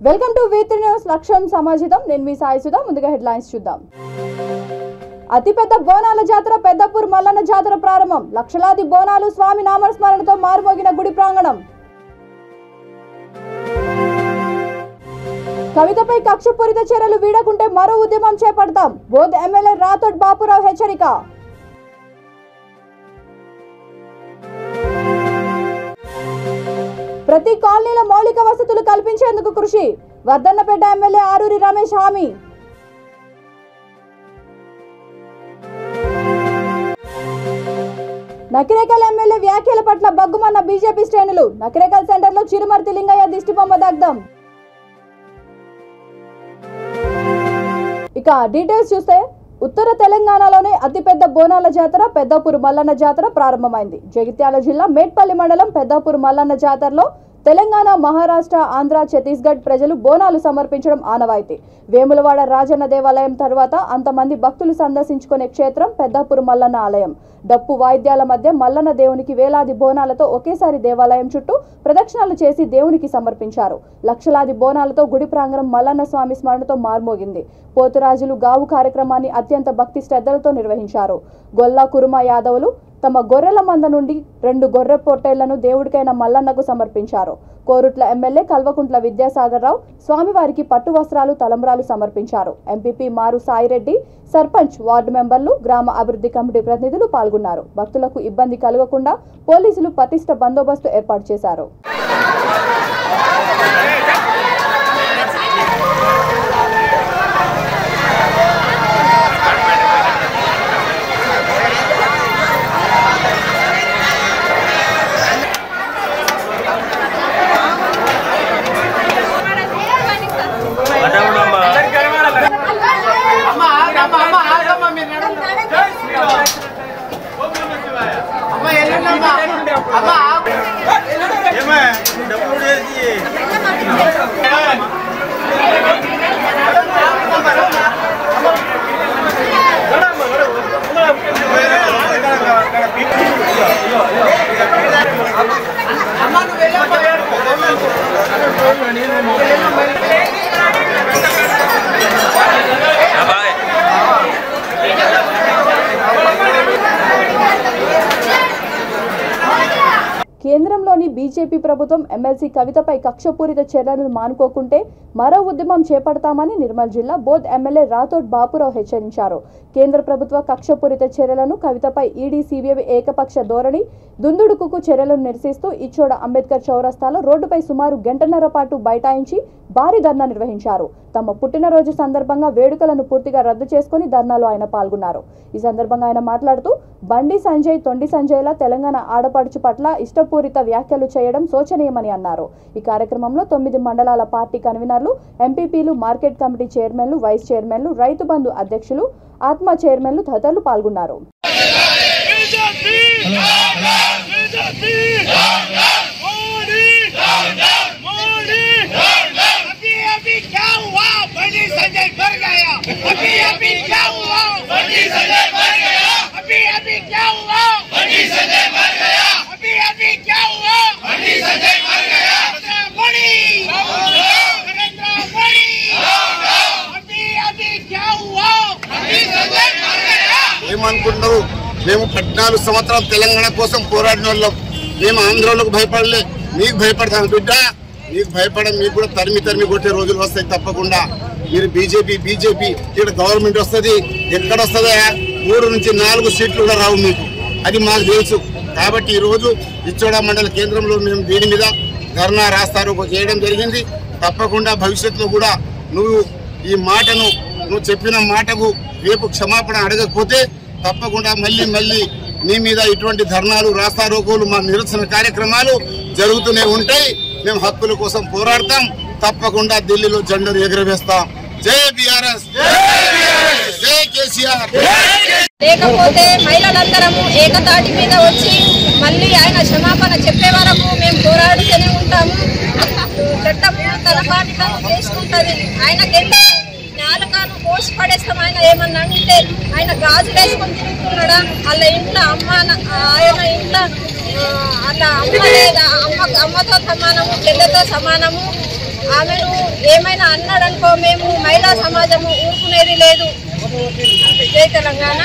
Welcome to V3 news లక్ష్యం సమాజితం. నేను మీ సాయి సుధా. ముందుగా హెడ్లైన్స్ చూద్దాం. అతిపెద్ద బోనాల జాతర పెద్దపూర్ మల్లన్న జాతర ప్రారంభం. లక్షలాది బోనాలు స్వామి నామస్మరణతో మారుమోగిన గుడి ప్రాంగణం. కవితపై కక్షపూరిత చర్యలు వీడకుంటే మరో ఉద్యమం చేపడతాం. బోధ్ ఎమ్మెల్యే రాథోడ్ బాపురావు హెచ్చరిక. ప్రతి కాలనీలో మౌలిక వసతులు కల్పించేందుకు కృషి. వర్ధన్నపేట ఎమ్మెల్యే ఆరూరి రమేష్ హామీ. నకిరేకల్ ఎమ్మెల్యే వ్యాఖ్యల పట్ల బగ్గుమన్న బీజేపీ శ్రేణులు. నకిరేకల్ సెంటర్లో చిరుమర్తి లింగయ్య దిష్టిబొమ్మ దగ్ధం. ఇక డీటెయిల్స్ చూస్తే ఉత్తర తెలంగాణలోనే అతిపెద్ద బోనాల జాతర పెద్దపూర్ మల్లన్న జాతర ప్రారంభమైంది. జగిత్యాల జిల్లా మేట్పల్లి మండలం పెద్దపూర్ మల్లన్న జాతరలో తెలంగాణ, మహారాష్ట్ర, ఆంధ్ర, ఛత్తీస్గఢ్ ప్రజలు బోనాలు సమర్పించడం ఆనవాయితీ. వేములవాడ రాజన్న దేవాలయం తర్వాత అంతమంది భక్తులు సందర్శించుకునే క్షేత్రం పెద్దపూర్ మల్లన్న ఆలయం. డప్పు వాయిద్యాల మధ్య మల్లన్న దేవునికి వేలాది బోనాలతో ఒకేసారి దేవాలయం చుట్టూ ప్రదక్షిణలు చేసి దేవునికి సమర్పించారు. లక్షలాది బోనాలతో గుడి ప్రాంగణం మల్లన్న స్వామి స్మరణతో మార్మోగింది. పోతురాజులు గావు కార్యక్రమాన్ని అత్యంత భక్తి శ్రద్ధలతో నిర్వహించారు. గొల్లా కురుమ యాదవులు తమ గొర్రెల మంద నుండి 2 గొర్రె పొట్టేళ్లను దేవుడికైన మల్లన్నకు సమర్పించారు. కోరుట్ల ఎమ్మెల్యే కల్వకుంట్ల విద్యాసాగర్ రావు స్వామివారికి పట్టు వస్త్రాలు, తలంబ్రాలు సమర్పించారు. ఎంపీపీ మారు సాయిరెడ్డి, సర్పంచ్, వార్డు మెంబర్లు, గ్రామ అభివృద్ధి కమిటీ ప్రతినిధులు పాల్గొన్నారు. భక్తులకు ఇబ్బంది కలగకుండా పోలీసులు పటిష్ట బందోబస్తు ఏర్పాటు చేశారు. కేంద్రంలోని బీజేపీ ప్రభుత్వం ఎమ్మెల్సీ కవితపై కక్షపూరిత చర్యలను మానుకోకుంటే మరో ఉద్యమం చేపడతామని నిర్మల్ జిల్లా బోధ్ ఎమ్మెల్యే రాథోడ్ బాపురావు హెచ్చరించారు. కేంద్ర ప్రభుత్వ కక్షపూరిత చర్యలను, కవితపై ఈడీ, సిబిఐ ఏకపక్ష ధోరణి, దుందుడుకు చర్యలను నిరసిస్తూ ఇచ్చోడ అంబేద్కర్ చౌరస్తాలో రోడ్డుపై సుమారు గంటన్నర పాటు బైఠాయించి భారీ ధర్నా నిర్వహించారు. తమ పుట్టినరోజు సందర్భంగా వేడుకలను పూర్తిగా రద్దు చేసుకుని ధర్నాలో ఆయన పాల్గొన్నారు. ఈ సందర్భంగా ఆయన మాట్లాడుతూ బండి సంజయ్, తొండి సంజయ్ల తెలంగాణ ఆడపడుచు పట్ల ఇష్టపూరిత వ్యాఖ్యలు చేయడం శోచనీయమని అన్నారు. ఈ కార్యక్రమంలో 9 మండలాల పార్టీ కన్వీనర్లు, ఎంపీపీలు, మార్కెట్ కమిటీ చైర్మన్లు, వైస్ చైర్మన్లు, రైతు బంధు అధ్యక్షులు, ఆత్మ చైర్మన్లు తదితరులు పాల్గొన్నారు. ఏమనుకుంటున్నావు? మేము 14 సంవత్సరాలు తెలంగాణ కోసం పోరాడిన వాళ్ళం. మేము ఆంధ్రలోకి భయపడలే. మీకు భయపడతాను బిడ్డ. మీకు భయపడడం, మీకు కూడా తరిమి కొట్టే రోజులు వస్తాయి తప్పకుండా. మీరు బీజేపీ ఇక్కడ గవర్నమెంట్ వస్తుంది. ఎక్కడ వస్తుందా? 3 నుంచి 4 సీట్లు కూడా రావు మీకు. అది మాకు తెలుసు. కాబట్టి ఈరోజు ఇచ్చోడ మండల కేంద్రంలో మేము దీని మీద ధర్నా రాస్తారు చేయడం జరిగింది. తప్పకుండా భవిష్యత్తులో కూడా నువ్వు ఈ మాటను, నువ్వు చెప్పిన మాటకు రేపు క్షమాపణ అడగకపోతే తప్పకుండా మళ్ళీ నీ మీద ఇటువంటి ధర్నాలు, రాస్తారోకోలు, మా నిరసన కార్యక్రమాలు జరుగుతూనే ఉంటాయి. మేము హక్కుల కోసం పోరాడతాం. తప్పకుండా ఢిల్లీలో జెండాను ఎగురవేస్తాం. జై బీఆర్ఎస్, జై కేసీఆర్. లేకపోతే మహిళలందరము ఏకతాటి మీద వచ్చి మళ్ళీ ఆయన క్షమాపణ చెప్పే వరకు మేము పోరాడుతూనే ఉంటాము. చట్టం తన పాటి చేసుకుంటుంది. ఆయనకెంత నాలుకను కోసి పడేస్తాం. ఆయన ఏమన్నా అంటే ఆయన గాజులు వేసుకొని తిరుగుతున్నాడా? వాళ్ళ ఇంట్లో ఆయన ఇంట్లో అలా అమ్మ లేదా, అమ్మతో సమానము, చెల్లెతో సమానము. ఆమెను ఏమైనా అన్నాడనుకో మేము మహిళా సమాజము ఊరుకునేది లేదు. జై తెలంగాణ.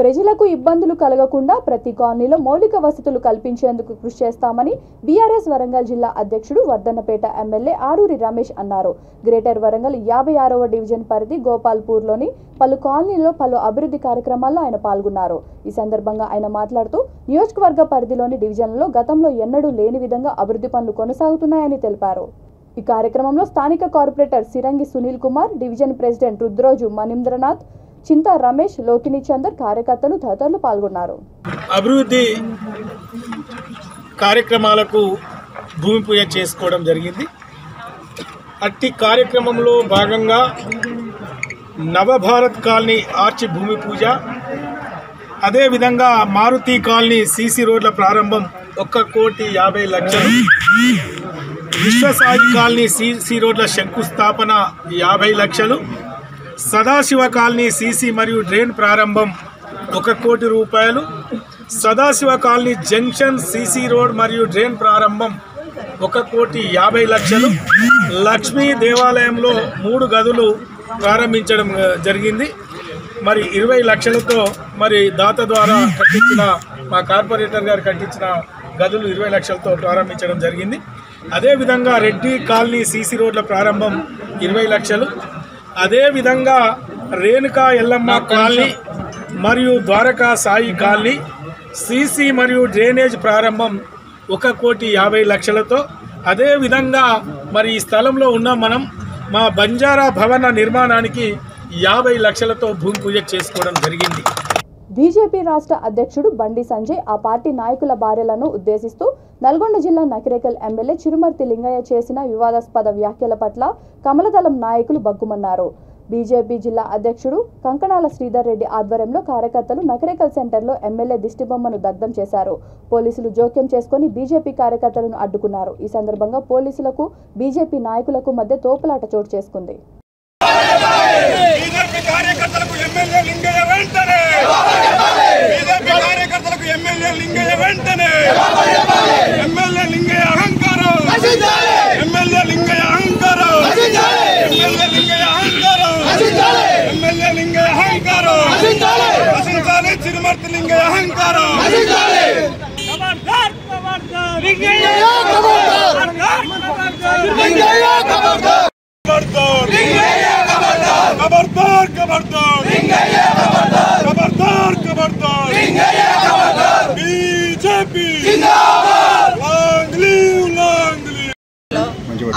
ప్రజలకు ఇబ్బందులు కలగకుండా ప్రతి కాలనీలో మౌలిక వసతులు కల్పించేందుకు కృషి చేస్తామని బీఆర్ఎస్ వరంగల్ జిల్లా అధ్యక్షుడు వర్ధన్నపేట ఎమ్మెల్యే ఆరూరి రమేష్ అన్నారు. గ్రేటర్ వరంగల్ 56వ డివిజన్ పరిధి గోపాల్పూర్లోని పలు కాలనీల్లో పలు అభివృద్ధి కార్యక్రమాల్లో ఆయన పాల్గొన్నారు. ఈ సందర్భంగా ఆయన మాట్లాడుతూ నియోజకవర్గ పరిధిలోని డివిజన్లలో గతంలో ఎన్నడూ లేని విధంగా అభివృద్ధి పనులు కొనసాగుతున్నాయని తెలిపారు. ఈ కార్యక్రమంలో స్థానిక corporator Sirangi Sunil Kumar, division president Rudroju Manindranath, Chinta Ramesh, Lokini Chandar, కార్యకర్తలు తదితరులు పాల్గొన్నారు. అభివృద్ధి కార్యక్రమాలకు భూమి పూజ చేసుకోవడం జరిగింది. అట్టి కార్యక్రమంలో భాగంగా నవభారత్ కాలనీ ఆర్చి భూమి పూజ, అదేవిధంగా మారుతి కాలనీ సీసీ రోడ్ల ప్రారంభం 1,50,00,000, విశ్వసాయి కాలనీ సీసీ రోడ్ల శంకుస్థాపన 50 లక్షలు, సదాశివ కాలనీ సీసీ మరియు డ్రైన్ ప్రారంభం 1 కోటి రూపాయలు, Sadashiva colony junction CC road మరియు డ్రైన్ ప్రారంభం 1,50,00,000, లక్ష్మీ దేవాలయంలో 3 గదులు ప్రారంభించడం జరిగింది. మరి 20 లక్షలతో మరి దాత ద్వారా కట్టించిన మా కార్పొరేటర్ గారు కట్టించిన గదులు 20 లక్షలతో ప్రారంభించడం జరిగింది. అదేవిధంగా రెడ్డి కాలనీ సీసీ రోడ్ల ప్రారంభం 20 లక్షలు, అదేవిధంగా రేణుకా ఎల్లమ్మ కాలనీ మరియు ద్వారకా సాయి కాలనీ సీసీ మరియు డ్రైనేజ్ ప్రారంభం 1,50,00,000తో, అదేవిధంగా మరి ఈ స్థలంలో ఉన్న మనం మా బంజారా భవన నిర్మాణానికి 50 లక్షలతో భూమి పూజ చేసుకోవడం జరిగింది. బీజేపీ రాష్ట్ర అధ్యక్షుడు బండి సంజయ్ ఆ పార్టీ నాయకుల భార్యలను ఉద్దేశిస్తూ నల్గొండ జిల్లా నకిరేకల్ ఎమ్మెల్యే చిరుమర్తి లింగయ్య చేసిన వివాదాస్పద వ్యాఖ్యల పట్ల కమలదళం నాయకులు బగ్గుమన్నారు. బీజేపీ జిల్లా అధ్యక్షుడు కంకణాల శ్రీధర్ రెడ్డి ఆధ్వర్యంలో కార్యకర్తలు నకిరేకల్ సెంటర్లో ఎమ్మెల్యే దిష్టిబొమ్మను దగ్ధం చేశారు. పోలీసులు జోక్యం చేసుకుని బీజేపీ కార్యకర్తలను అడ్డుకున్నారు. ఈ సందర్భంగా పోలీసులకు బీజేపీ నాయకులకు మధ్య తోపులాట చోటు చేసుకుంది. చిరుమర్తి లింగయ్య అహంకారం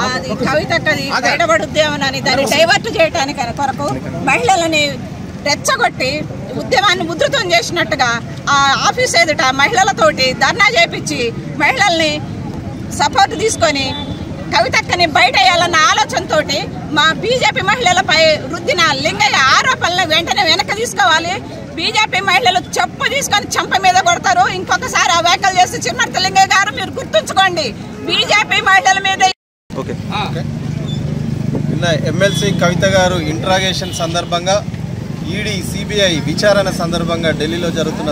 అది కవితక్కది బయటపడుద్దేమోనని దాన్ని డైవర్ట్ చేయడానికి కొరకు మహిళలని రెచ్చగొట్టి ఉద్యమాన్ని ఉధృతం చేసినట్టుగా ఆ ఆఫీస్ ఎదుట మహిళలతోటి ధర్నా చేపించి మహిళల్ని సపోర్ట్ తీసుకొని కవితక్కని బయట వేయాలన్న ఆలోచనతో మా బీజేపీ మహిళలపై రుద్దిన లింగయ్య ఆరోపణలను వెంటనే వెనక్కి తీసుకోవాలి. బీజేపీ మహిళలు చెప్పు తీసుకొని చెంప మీద కొడతారు. ఇంకొకసారి ఆ వ్యాఖ్యలు చేస్తే చిరుమర్తి లింగయ్య గారు మీరు గుర్తుంచుకోండి, బీజేపీ మహిళల మీద. నిన్న ఎమ్మెల్సీ కవిత గారు ఇంట్రాగేషన్ సందర్భంగా ఈడీ సిబిఐ విచారణ సందర్భంగా ఢిల్లీలో జరుగుతున్న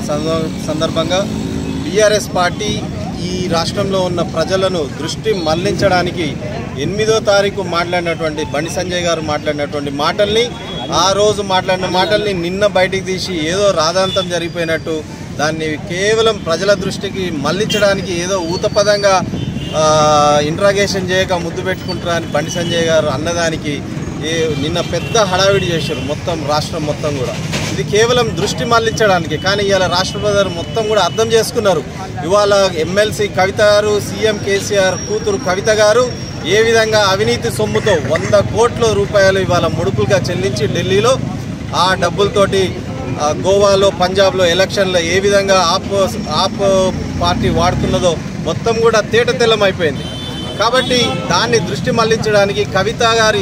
సందర్భంగా బీఆర్ఎస్ పార్టీ ఈ రాష్ట్రంలో ఉన్న ప్రజలను దృష్టి మళ్లించడానికి 8వ తారీఖు మాట్లాడినటువంటి బండి సంజయ్ గారు మాట్లాడినటువంటి మాటల్ని, ఆ రోజు మాట్లాడిన మాటల్ని నిన్న బయటికి తీసి ఏదో రాదాంతం జరిగిపోయినట్టు దాన్ని కేవలం ప్రజల దృష్టికి మళ్లించడానికి ఏదో ఊతపదంగా ఇంట్రాగేషన్ చేయక ముద్దు పెట్టుకుంటారని బండి సంజయ్ గారు అన్నదానికి నిన్న పెద్ద హడావిడి చేశారు మొత్తం రాష్ట్రం మొత్తం కూడా. ఇది కేవలం దృష్టి మళ్లించడానికి. కానీ ఇవాళ రాష్ట్ర ప్రజలు మొత్తం కూడా అర్థం చేసుకున్నారు. ఇవాళ ఎమ్మెల్సీ కవిత గారు, సీఎం కేసీఆర్ కూతురు కవిత గారు ఏ విధంగా అవినీతి సొమ్ముతో 100 కోట్ల రూపాయలు ఇవాళ ముడుపులుగా చెల్లించి ఢిల్లీలో ఆ డబ్బులతోటి గోవాలో పంజాబ్లో ఎలక్షన్లో ఏ విధంగా ఆప్ పార్టీ వాడుతున్నదో మొత్తం కూడా తేటతెల్లం అయిపోయింది. కాబట్టి దాన్ని దృష్టి మళ్లించడానికి కవిత గారు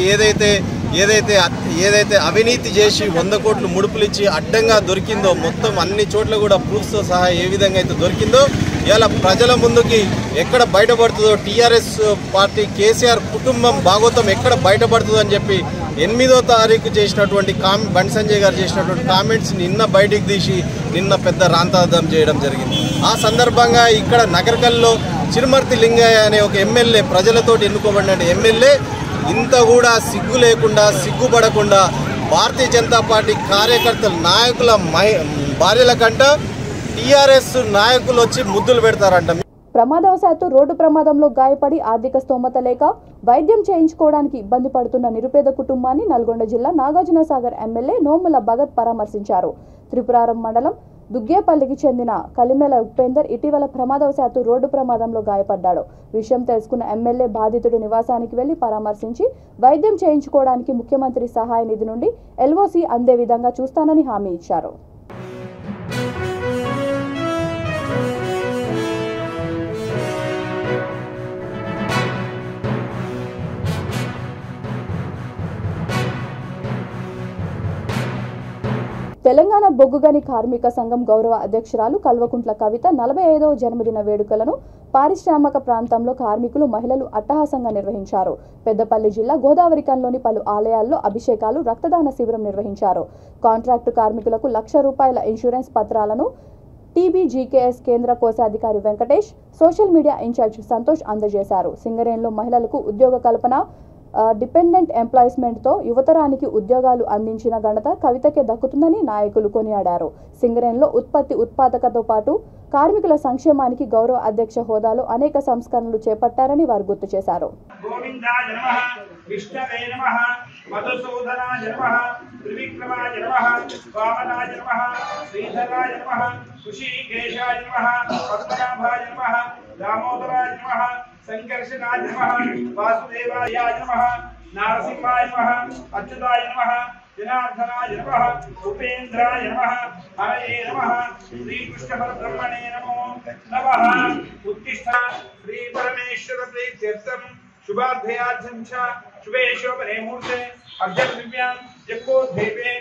ఏదైతే అవినీతి చేసి 100 కోట్లు ముడుపులు ఇచ్చి అడ్డంగా దొరికిందో మొత్తం అన్ని చోట్ల కూడా ప్రూఫ్స్తో సహా ఏ విధంగా అయితే దొరికిందో ఇలా ప్రజల ముందుకి ఎక్కడ బయటపడుతుందో, టీఆర్ఎస్ పార్టీ కేసీఆర్ కుటుంబం భాగోతం ఎక్కడ బయటపడుతుందో అని చెప్పి 8వ తారీఖు చేసినటువంటి బండి సంజయ్ గారు చేసినటువంటి కామెంట్స్ నిన్న బయటికి తీసి నిన్న పెద్ద రాంతార్థం చేయడం జరిగింది. ఆ సందర్భంగా ఇక్కడ నగరకల్లో చిరుమర్తి లింగయ్య అనే ఒక ఎమ్మెల్యే, ప్రజలతోటి ఎన్నుకోబడిన ఎమ్మెల్యే ఇంత కూడా సిగ్గు లేకుండా, సిగ్గుపడకుండా భారతీయ జనతా పార్టీ కార్యకర్తలు, నాయకుల భార్యల కంట టీఆర్ఎస్ నాయకులు వచ్చి ముద్దులు పెడతారంట. ప్రమాదవశాత్తు రోడ్డు ప్రమాదంలో గాయపడి ఆర్థిక స్తోమత లేక వైద్యం చేయించుకోవడానికి ఇబ్బంది పడుతున్న నిరుపేద కుటుంబాన్ని నల్గొండ జిల్లా నాగార్జునసాగర్ ఎమ్మెల్యే నోముల భగత్ పరామర్శించారు. త్రిపురారం మండలం దుగ్గేపల్లికి చెందిన కలిమెల ఉపేందర్ ఇటీవల ప్రమాదవశాత్తు రోడ్డు ప్రమాదంలో గాయపడ్డాడు. విషయం తెలుసుకున్న ఎమ్మెల్యే బాధితుడి నివాసానికి వెళ్లి పరామర్శించి వైద్యం చేయించుకోవడానికి ముఖ్యమంత్రి సహాయ నిధి నుండి ఎల్ఓసి అందే విధంగా చూస్తానని హామీ ఇచ్చారు. తెలంగాణ బొగ్గుగని కార్మిక సంఘం గౌరవ అధ్యక్షురాలు కల్వకుంట్ల కవిత 45వ జన్మదిన వేడుకలను పారిశ్రామిక ప్రాంతంలో కార్మికులు, మహిళలు అట్టహాసంగా నిర్వహించారు. పెద్దపల్లి జిల్లా గోదావరికంలోని పలు ఆలయాల్లో అభిషేకాలు, రక్తదాన శిబిరం నిర్వహించారు. కాంట్రాక్టు కార్మికులకు ₹1,00,000 ఇన్సూరెన్స్ పత్రాలను టీబీజీకేఎస్ కేంద్ర కోశాధికారి Venkatesh, social media incharge Santosh అందజేశారు. సింగరేణిలో మహిళలకు ఉద్యోగ కల్పన, డిపెండెంట్ ఎంప్లాయ్మెంట్తో యువతరానికి ఉద్యోగాలు అందించిన ఘనత కవితకే దక్కుతుందని నాయకులు కొనియాడారు. సింగరేణిలో ఉత్పాదకతో పాటు కార్మికుల సంక్షేమానికి గౌరవ అధ్యక్ష హోదాలో అనేక సంస్కరణలు చేపట్టారని వారు గుర్తు చేశారు. संकर्षणाय नमः, वासुदेवाय नमः, नारसिंहाय नमः, अच्युताय नमः, जनार्दनाय नमः, उपेन्द्राय नमः, हरये नमः, श्री कृष्ण परब्रह्मणे नमो नमः. उत्तिष्ठ श्री परमेश्वर प्रीत्यर्थं शुभाध्यायं च शुभे शोभने मुहूर्ते अर्घ्य दिव्यां जग्गोद्दीपे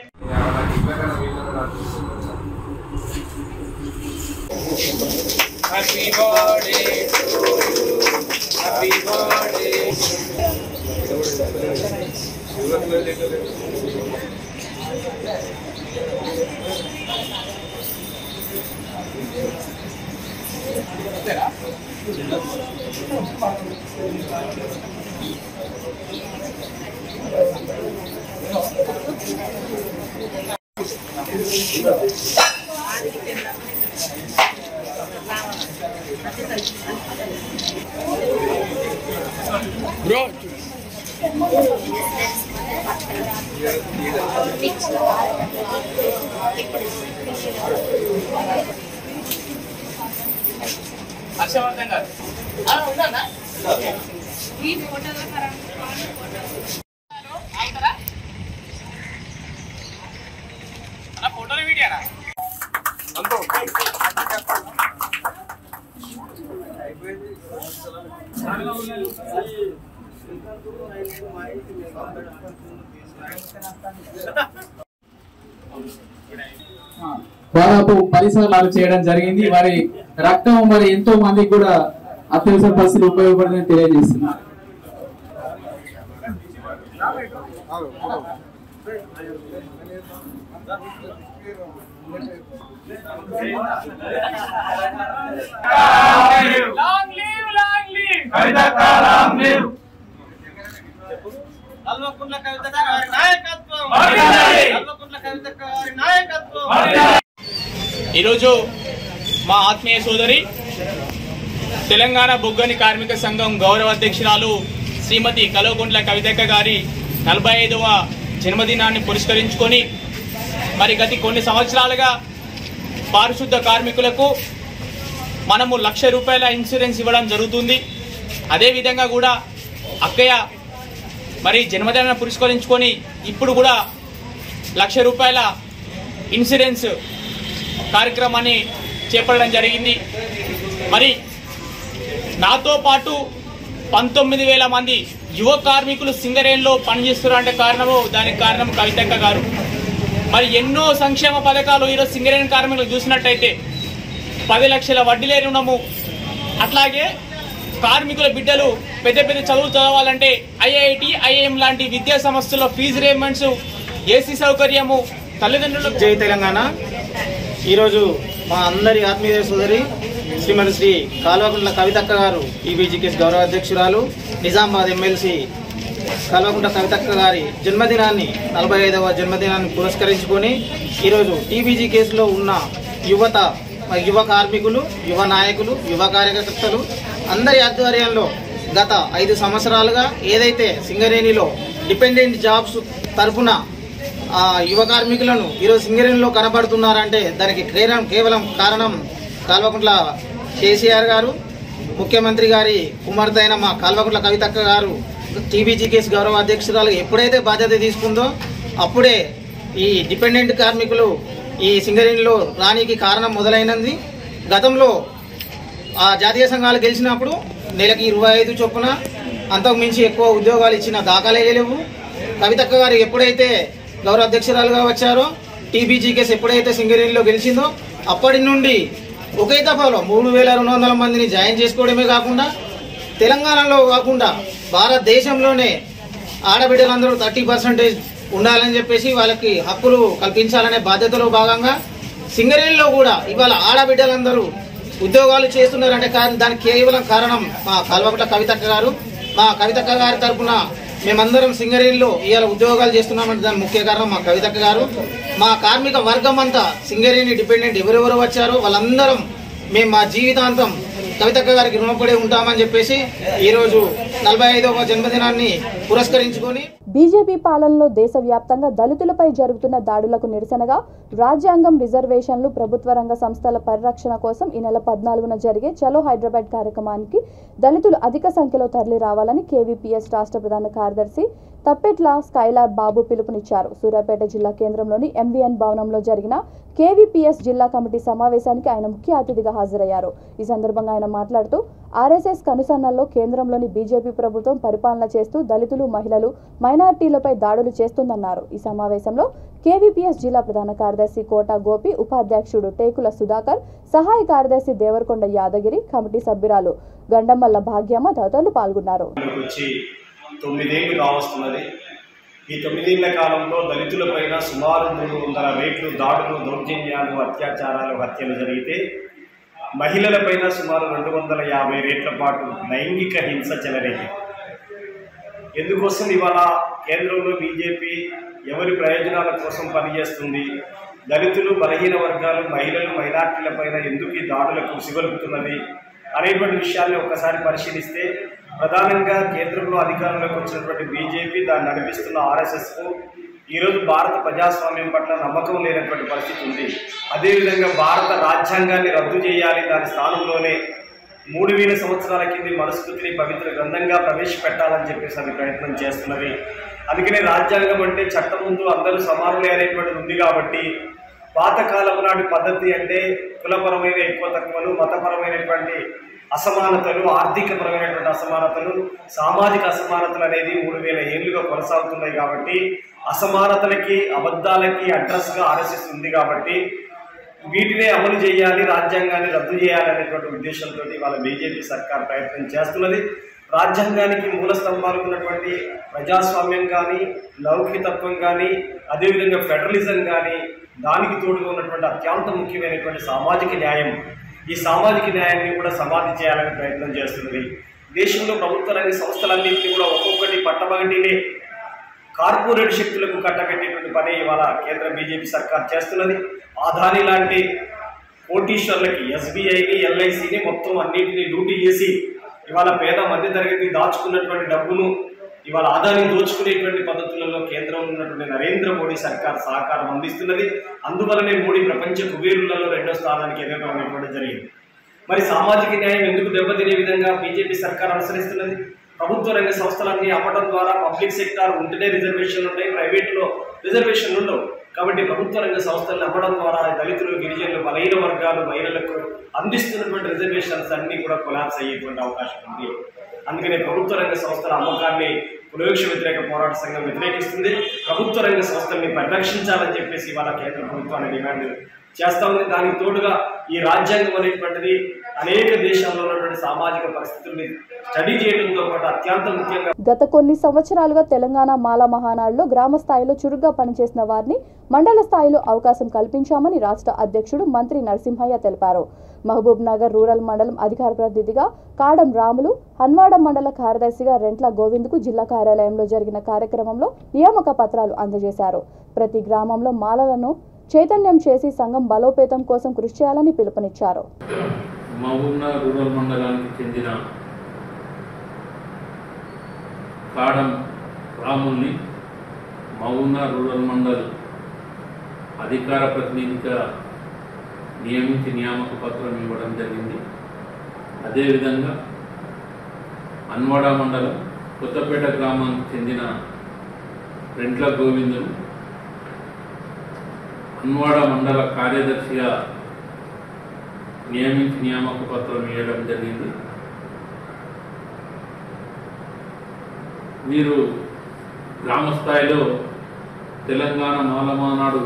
Happy birthday to you. Happy birthday. Bro. Harshavardhan గారు ఉన్నానా ఈ ఫోటోలో అవుతారా అలా ఫోటోలు వీడియోనా అంతో దాదాపు 10 సార్లు చేయడం జరిగింది. వారి రక్తం మరి ఎంతో మందికి కూడా అత్యవసర పరిస్థితులు ఉపయోగపడుతుందని తెలియజేస్తున్నారు. ఈరోజు మా ఆత్మీయ సోదరి తెలంగాణ బొగ్గని కార్మిక సంఘం గౌరవ అధ్యక్షురాలు శ్రీమతి కల్వకుంట్ల కవితక్క గారి 45వ జన్మదినాన్ని పురస్కరించుకొని మరి గత కొన్ని సంవత్సరాలుగా పారిశుద్ధ కార్మికులకు మనము ₹1,00,000 ఇన్సూరెన్స్ ఇవ్వడం జరుగుతుంది. అదేవిధంగా కూడా అక్కయ్య మరి జన్మదినాన్ని పురస్కరించుకొని ఇప్పుడు కూడా ₹1,00,000 ఇన్సూరెన్స్ కార్యక్రమాన్ని చేపట్టడం జరిగింది. మరి నాతో పాటు 19,000 మంది యువ కార్మికులు సింగరేణిలో పనిచేస్తున్నారంటే దానికి కారణం కవితక్క గారు. మరి ఎన్నో సంక్షేమ పథకాలు ఈరోజు సింగరేణి కార్మికులు చూసినట్టయితే 10 లక్షల వడ్డీ లేని రుణము, అట్లాగే కార్మికుల బిడ్డలు పెద్ద పెద్ద చదువులు చదవాలంటే ఐఐటి, ఐఐఎం లాంటి విద్యా సంస్థల్లో ఫీజు రియంబర్స్మెంట్స్, ఏసీ సౌకర్యము, తల్లిదండ్రులకు. జై తెలంగాణ. ఈరోజు మా అందరి ఆత్మీయ సోదరి శ్రీమతి శ్రీ కాల్వకుంట్ల కవితక్క గారు టీబీజీకేఎస్ గౌరవ అధ్యక్షురాలు, నిజామాబాద్ ఎమ్మెల్సీ కాల్వకుంట్ల కవితక్క గారి జన్మదినాన్ని 45వ జన్మదినాన్ని పురస్కరించుకొని ఈరోజు టీబీజీకేఎస్లో ఉన్న యువ కార్మికులు, యువ నాయకులు, యువ కార్యకర్తలు అందరి ఆధ్వర్యంలో గత 5 సంవత్సరాలుగా ఏదైతే సింగరేణిలో డిపెండెంట్ జాబ్స్ తరఫున యువ కార్మికులను ఈరోజు సింగరేణిలో కనబడుతున్నారంటే దానికి కేవలం కారణం కాల్వకుంట్ల కేసీఆర్ గారు, ముఖ్యమంత్రి గారి కుమార్తె అయిన మా కాల్వకుంట్ల కవితక్క గారు టీబీజీకేఎస్ గౌరవ అధ్యక్షురాలు ఎప్పుడైతే బాధ్యత తీసుకుందో అప్పుడే ఈ డిపెండెంట్ కార్మికులు ఈ సింగరేణిలో రానికి కారణం మొదలైనది. గతంలో జాతీయ సంఘాలు గెలిచినప్పుడు నెలకి 25 చొప్పున అంతకు మించి ఎక్కువ ఉద్యోగాలు ఇచ్చిన దాఖలే లేవు. కవితక్క గారు ఎప్పుడైతే గౌరవ అధ్యక్షురాలుగా వచ్చారో, టీబీజీకేఎస్ ఎప్పుడైతే సింగరేణిలో గెలిచిందో అప్పటి నుండి ఒకే దఫాలో 3200 మందిని జాయిన్ చేసుకోవడమే కాకుండా తెలంగాణలో కాకుండా భారతదేశంలోనే ఆడబిడ్డలందరూ 30% ఉండాలని చెప్పేసి వాళ్ళకి హక్కులు కల్పించాలనే బాధ్యతలో భాగంగా సింగరేణిలో కూడా ఇవాళ ఆడబిడ్డలందరూ ఉద్యోగాలు చేస్తున్నారంటే దానికి కేవలం కారణం మా కాల్వకుంట్ల కవితక్క గారు. మా కవితక్క గారి తరఫున మేమందరం సింగరేణిలో ఇవాళ ఉద్యోగాలు చేస్తున్నామంటే దానికి ముఖ్య కారణం మా కవితక్క గారు. మా కార్మిక వర్గం అంతా సింగరేణి డిపెండెంట్ ఎవరెవరు వచ్చారో వాళ్ళందరం మేము మా జీవితాంతం కవితక్క గారికి రుణపడి ఉంటామని చెప్పేసి ఈరోజు 45వ జన్మదినాన్ని పురస్కరించుకొని బీజేపీ పాలనలో దేశవ్యాప్తంగా దళితులపై జరుగుతున్న దాడులకు నిరసనగా రాజ్యాంగం, రిజర్వేషన్లు, ప్రభుత్వ రంగ సంస్థల పరిరక్షణ కోసం ఈ నెల 14న జరిగే చలో హైదరాబాద్ కార్యక్రమానికి దళితులు అధిక సంఖ్యలో తరలి రావాలని కేవీపీఎస్ రాష్ట్ర ప్రధాన కార్యదర్శి తప్పెట్ల స్కైలాబ్ బాబు పిలుపునిచ్చారు. సూర్యాపేట జిల్లా కేంద్రంలోని ఎంవీఎన్ భవనంలో జరిగిన కేవీపీఎస్ జిల్లా కమిటీ సమావేశానికి ఆయన ముఖ్య అతిథిగా హాజరయ్యారు. ఈ సందర్భంగా ఆయన మాట్లాడుతూ ఆర్ఎస్ఎస్ కనుసన్నల్లో కేంద్రంలోని బీజేపీ ప్రభుత్వం పరిపాలన చేస్తూ దళితులు, మహిళలు, మైనారిటీలపై దాడులు చేస్తుందన్నారు. ఈ సమావేశంలో కేవీపీఎస్ జిల్లా ప్రధాన కార్యదర్శి కోట గోపి, ఉపాధ్యక్షుడు టేకుల సుధాకర్, సహాయ కార్యదర్శి దేవరకొండ యాదగిరి, కమిటీ సభ్యురాలు గండమల్ల భాగ్యమ్మ తదితరులు పాల్గొన్నారు. 9 ఏళ్లు కావస్తున్నది. ఈ 9 ఏళ్ల కాలంలో దళితులపైన సుమారు 300 రేట్లు దాడులు, దౌర్జన్యాలు, అత్యాచారాలు, హత్యలు జరిగితే మహిళలపైన సుమారు 250 రేట్ల పాటు లైంగిక హింస చెలరేగింది. ఎందుకోసం ఇవాళ కేంద్రంలో బీజేపీ ఎవరి ప్రయోజనాల కోసం పనిచేస్తుంది, దళితులు, బలహీన వర్గాలు, మహిళలు, మైనార్టీలపైన ఎందుకు ఈ దాడులకు సిగొలుపుతున్నది అనేటువంటి విషయాన్ని ఒకసారి పరిశీలిస్తే ప్రధానంగా కేంద్రంలో అధికారంలోకి వచ్చినటువంటి బీజేపీ, దాన్ని నడిపిస్తున్న ఆర్ఎస్ఎస్కు ఈరోజు భారత ప్రజాస్వామ్యం పట్ల నమ్మకం లేనటువంటి పరిస్థితి ఉంది. అదేవిధంగా భారత రాజ్యాంగాన్ని రద్దు చేయాలి, దాని స్థానంలోనే 3000 సంవత్సరాల కింది మనుస్మృతిని పవిత్ర గ్రంథంగా ప్రవేశపెట్టాలని చెప్పేసి అది ప్రయత్నం చేస్తున్నది. అందుకనే రాజ్యాంగం అంటే చట్టం ముందు అందరూ సమానులే అనేటువంటిది ఉంది. కాబట్టి పాతకాలం నాటి పద్ధతి అంటే కులపరమైన ఎక్కువ తక్కువలు, మతపరమైనటువంటి అసమానతలు, ఆర్థికపరమైనటువంటి అసమానతలు, సామాజిక అసమానతలు అనేది 3000 ఏళ్లుగా కొనసాగుతున్నాయి. కాబట్టి అసమానతలకి, అబద్ధాలకి అడ్రస్గా ఆర్ఎస్ఎస్ ఉంది. కాబట్టి వీటినే అమలు చేయాలి, రాజ్యాంగాన్ని రద్దు చేయాలి అనేటువంటి ఉద్దేశంతో వాళ్ళ బీజేపీ సర్కార్ ప్రయత్నం చేస్తున్నది. రాజ్యాంగానికి మూల స్తంభాలు ఉన్నటువంటి ప్రజాస్వామ్యం కానీ, లౌకికతత్వం కానీ, అదేవిధంగా ఫెడరలిజం కానీ, దానికి తోడుగా ఉన్నటువంటి అత్యంత ముఖ్యమైనటువంటి సామాజిక న్యాయం, ఈ సామాజిక న్యాయాన్ని కూడా సమాధి చేయాలని ప్రయత్నం చేస్తున్నది. దేశంలో ప్రభుత్వ రంగ సంస్థలన్నింటినీ కూడా ఒక్కొక్కటి పట్టబగటినే కార్పొరేట్ శక్తులకు కట్టబెట్టేటువంటి పని ఇవాళ కేంద్ర బీజేపీ సర్కార్ చేస్తున్నది. ఆదాని లాంటి కోటీశ్వర్లకి ఎస్బీఐని, ఎల్ఐసిని మొత్తం అన్నింటినీ లూటీ చేసి ఇవాళ పేద మధ్యతరగతి దాచుకున్నటువంటి డబ్బును ఇవాళ ఆదాని దోచుకునేటువంటి పద్ధతులలో కేంద్రంలో ఉన్నటువంటి నరేంద్ర మోడీ సర్కార్ సహకారం అందిస్తున్నది. అందువలనే మోడీ ప్రపంచ కుబేరులలో 2వ స్థానానికి ఎదగడం జరిగింది. మరి సామాజిక న్యాయం ఎందుకు దెబ్బతినే విధంగా బీజేపీ సర్కార్ అనుసరిస్తున్నది? ప్రభుత్వ రంగ సంస్థలన్నీ అమ్మడం ద్వారా పబ్లిక్ సెక్టార్ ఉంటేనే రిజర్వేషన్లు ఉంటాయి, ప్రైవేట్లో రిజర్వేషన్లు ఉండవు. కాబట్టి ప్రభుత్వ రంగ సంస్థలను అమ్మడం ద్వారా దళితులు, గిరిజనులు, బలహీన వర్గాలు, మహిళలకు అందిస్తున్నటువంటి రిజర్వేషన్స్ అన్నీ కూడా కొలాప్స్ అయ్యేటువంటి అవకాశం ఉంది. అందుకనే ప్రభుత్వ రంగ సంస్థల అమ్మకాన్ని పునరుక్ష వ్యతిరేక పోరాట సంఘం వ్యతిరేకిస్తుంది. ప్రభుత్వ రంగ సంస్థల్ని పరిరక్షించాలని చెప్పేసి ఇవాళ కేంద్ర ప్రభుత్వాన్ని డిమాండ్ చేస్తా ఉంది. దానికి తోడుగా ఈ రాజ్యాంగం అనేటువంటిది అనేక దేశాల్లో ఉన్నటువంటి సామాజిక పరిస్థితుల్ని స్టడీ చేయడంతో పాటు అత్యంత ముఖ్యంగా గత కొన్ని సంవత్సరాలుగా తెలంగాణ మాల మహానాడులో గ్రామ స్థాయిలో చురుగ్గా పనిచేసిన వారిని మండల స్థాయిలో అవకాశం కల్పించామని రాష్ట్ర అధ్యక్షుడు మంత్రి నరసింహయ్య తెలిపారు. మహబూబ్ నగర్ రూరల్ మండలం అధికార ప్రతినిధిగా కాడం రాములు, హన్వాడ మండల కార్యదర్శిగా రెంట్ల గోవింద్కు జిల్లా కార్యాలయంలో జరిగిన కార్యక్రమంలో నియామక పత్రాలు అందజేశారు. ప్రతి గ్రామంలో మాలలను చైతన్యం చేసి సంఘం బలోపేతం కోసం కృషి చేయాలని పిలుపునిచ్చారు. మహబూబ్ నగర్ రూరల్ మండలానికి చెందిన కాడం రాముల్ని మహబూబ్ నగర్ రూరల్ మండల్ అధికార ప్రతినిధిగా నియమించి నియామక పత్రం ఇవ్వడం జరిగింది. అదేవిధంగా హన్వాడ మండలం కొత్తపేట గ్రామానికి చెందిన రెంట్ల గోవిందును హన్వాడ మండల కార్యదర్శిగా నియమించి నియామక పత్రం ఇవ్వడం జరిగింది. వీరు గ్రామ స్థాయిలో తెలంగాణ మాల మహానాడు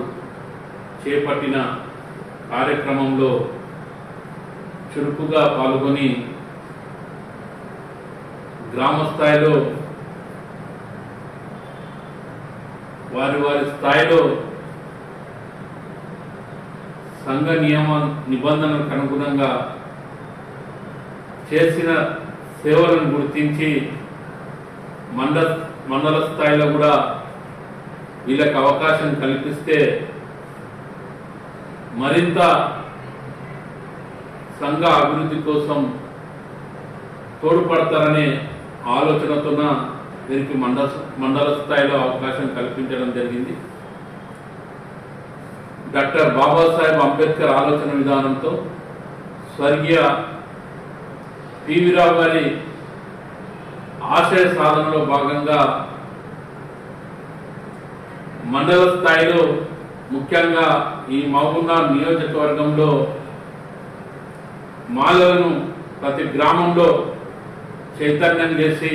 చేపట్టిన కార్యక్రమంలో చురుకుగా పాల్గొని గ్రామ స్థాయిలో వారి స్థాయిలో సంఘ నియమ నిబంధనలకు అనుగుణంగా చేసిన సేవలను గుర్తించి మండల స్థాయిలో కూడా వీళ్ళకి అవకాశం కల్పిస్తే మరింత సంఘ అభివృద్ధి కోసం తోడ్పడతారనే ఆలోచనతోన వీరికి మండల స్థాయిలో అవకాశం కల్పించడం జరిగింది. డాక్టర్ బాబాసాహెబ్ అంబేద్కర్ ఆలోచన విధానంతో స్వర్గీయ పివి రావు గారి ఆశయ సాధనలో భాగంగా మండల స్థాయిలో ముఖ్యంగా ఈ మహబూబ్నగర్ నియోజకవర్గంలో మాలలను ప్రతి గ్రామంలో చైతన్యం చేసి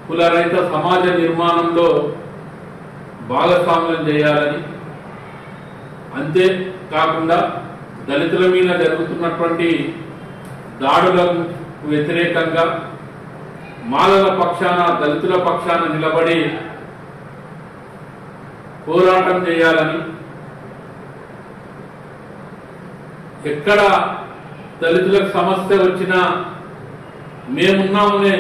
కులరహిత సమాజ నిర్మాణంలో భాగస్వామ్యం చేయాలని, అంతేకాకుండా దళితుల మీద జరుగుతున్నటువంటి దాడులకు వ్యతిరేకంగా మాలల పక్షాన దళితుల పక్షాన నిలబడి పోరాటం చేయాలని, ఎక్కడ దళితులకు సమస్య వచ్చినా మేమున్నామనే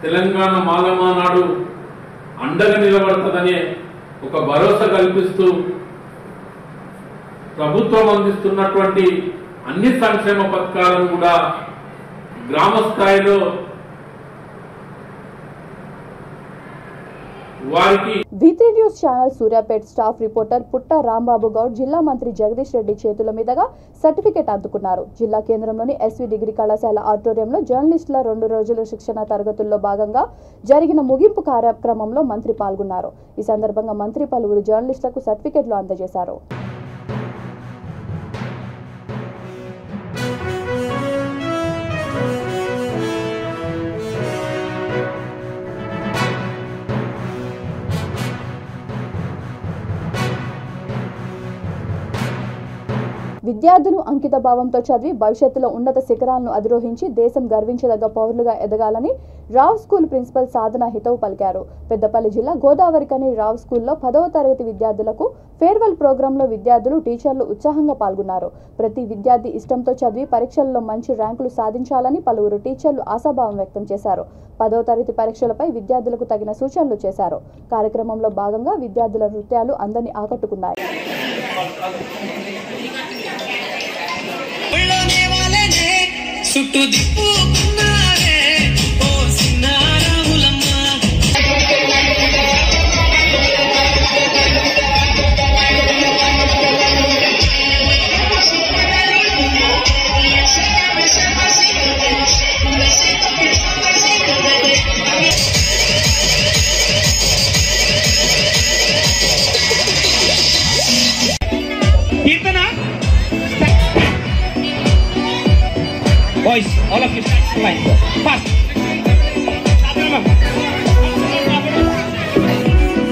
తెలంగాణ మాల మహానాడు అండగా నిలబడుతుందనే ఒక భరోసా కల్పిస్తూ ప్రభుత్వం అందిస్తున్నటువంటి అన్ని సంక్షేమ పథకాలను కూడా గ్రామ స్థాయిలో V3 news channel Suryapet staff reporter పుట్ట రాంబాబు గౌడ్ జిల్లా మంత్రి జగదీష్ రెడ్డి చేతుల మీదుగా సర్టిఫికెట్ అందుకున్నారు. జిల్లా కేంద్రంలోని ఎస్వి డిగ్రీ కళాశాల ఆడిటోరియంలో జర్నలిస్టుల 2 రోజుల శిక్షణ తరగతుల్లో భాగంగా జరిగిన ముగింపు కార్యక్రమంలో మంత్రి పాల్గొన్నారు. ఈ సందర్భంగా మంత్రి పలువురు జర్నలిస్టులకు సర్టిఫికెట్లు అందజేశారు. విద్యార్థులు అంకిత భావంతో చదివి భవిష్యత్తులో ఉన్నత శిఖరాలను అధిరోహించి దేశం గర్వించదగ్గ పౌరులుగా ఎదగాలని రావ్ స్కూల్ ప్రిన్సిపల్ సాధన హితవు పలికారు. పెద్దపల్లి జిల్లా గోదావరికని రావ్ స్కూల్లో 10వ తరగతి విద్యార్థులకు ఫేర్వెల్ ప్రోగ్రాంలో విద్యార్థులు, టీచర్లు ఉత్సాహంగా పాల్గొన్నారు. ప్రతి విద్యార్థి ఇష్టంతో చదివి పరీక్షల్లో మంచి ర్యాంకులు సాధించాలని పలువురు టీచర్లు ఆశాభావం వ్యక్తం చేశారు. 10వ తరగతి పరీక్షలపై విద్యార్థులకు తగిన సూచనలు చేశారు. కార్యక్రమంలో భాగంగా విద్యార్థుల నృత్యాలు అందరినీ ఆకట్టుకున్నాయి. Boys, all of you stand in line. Fast.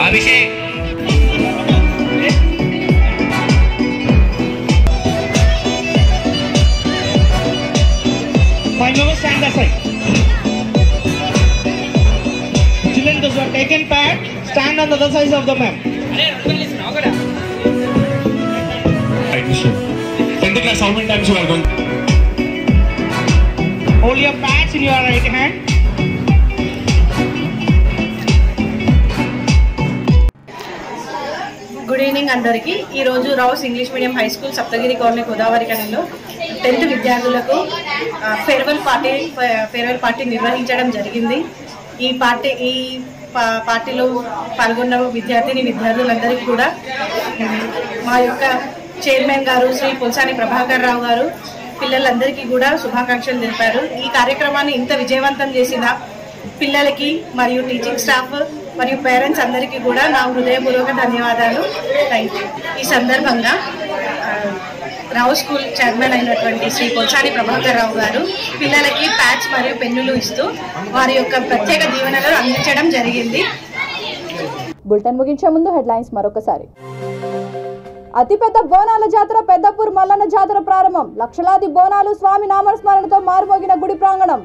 Abhishek. second pad, stand on the other side of the map. 10th class, how many times you are going? Hold your pads in your right hand. Good evening అందరికీ. ఈరోజు రౌస్ English medium high school Saptagiri colony గోదావరి కనిలో 10th విద్యార్థులకు farewell party నిర్వహించడం జరిగింది. ఈ పార్టీలో పాల్గొన్న విద్యార్థులందరికీ కూడా మా యొక్క చైర్మన్ గారు శ్రీ పుల్సాని ప్రభాకర్ రావు గారు పిల్లలందరికీ కూడా శుభాకాంక్షలు తెలిపారు. ఈ కార్యక్రమాన్ని ఇంత విజయవంతం చేసిన పిల్లలకి మరియు టీచింగ్ స్టాఫ్ మరియు పేరెంట్స్ అందరికీ కూడా నా హృదయపూర్వక ధన్యవాదాలు. Thank you. ఈ సందర్భంగా రావు స్కూల్ చైర్మన్ అయినటువంటి శ్రీ పుల్సాని ప్రభాకర్ రావు గారు పిల్లలకి ప్యాడ్స్ మరియు పెన్నులు ఇస్తూ వారి యొక్క ప్రత్యేక దీవెనలు అందించడం జరిగింది. బులెటిన్ ముగించే ముందు హెడ్లైన్స్ మరొకసారి. అతిపెద్ద బోనాల జాతర పెద్దపూర్ మల్లన్న జాతర ప్రారంభం. లక్షలాది బోనాలు స్వామి నామస్మరణతో మారుమోగిన గుడి ప్రాంగణం.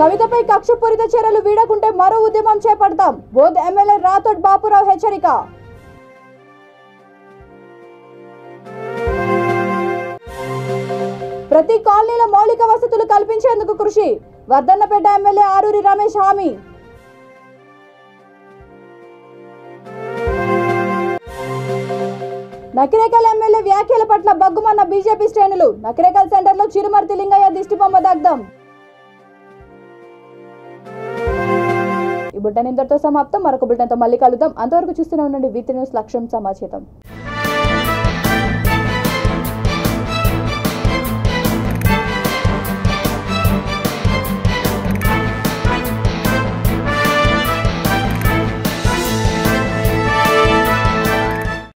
కవితపై కక్షపూరిత చర్యలు వీడకుంటే మరో ఉద్యమం చేపడతాం. బోధ్ ఎమ్మెల్యే రాథోడ్ బాపురావు హెచ్చరిక. ప్రతి కాలనీలో మౌలిక వసతులు కల్పించేందుకు కృషి. వర్ధన్నపేట ఎమ్మెల్యే ఆరూరి రమేష్ హామీ. నకిరేకల్ ఎమ్మెల్యే వ్యాఖ్యల పట్ల బగ్గుమన్న బీజేపీ శ్రేణులు. నకిరేకల్ సెంటర్లో చిరుమర్తి లింగయ్య దిష్టిబొమ్మ దగ్ధం. ఈ బులెటిన్ ఇంతటితో సమాప్తం. మరొక బులెటిన్తో మళ్ళీ కలుద్దాం. అంతవరకు చూస్తూనే ఉండండి వీతి న్యూస్. లక్ష్యం సమాచేతం.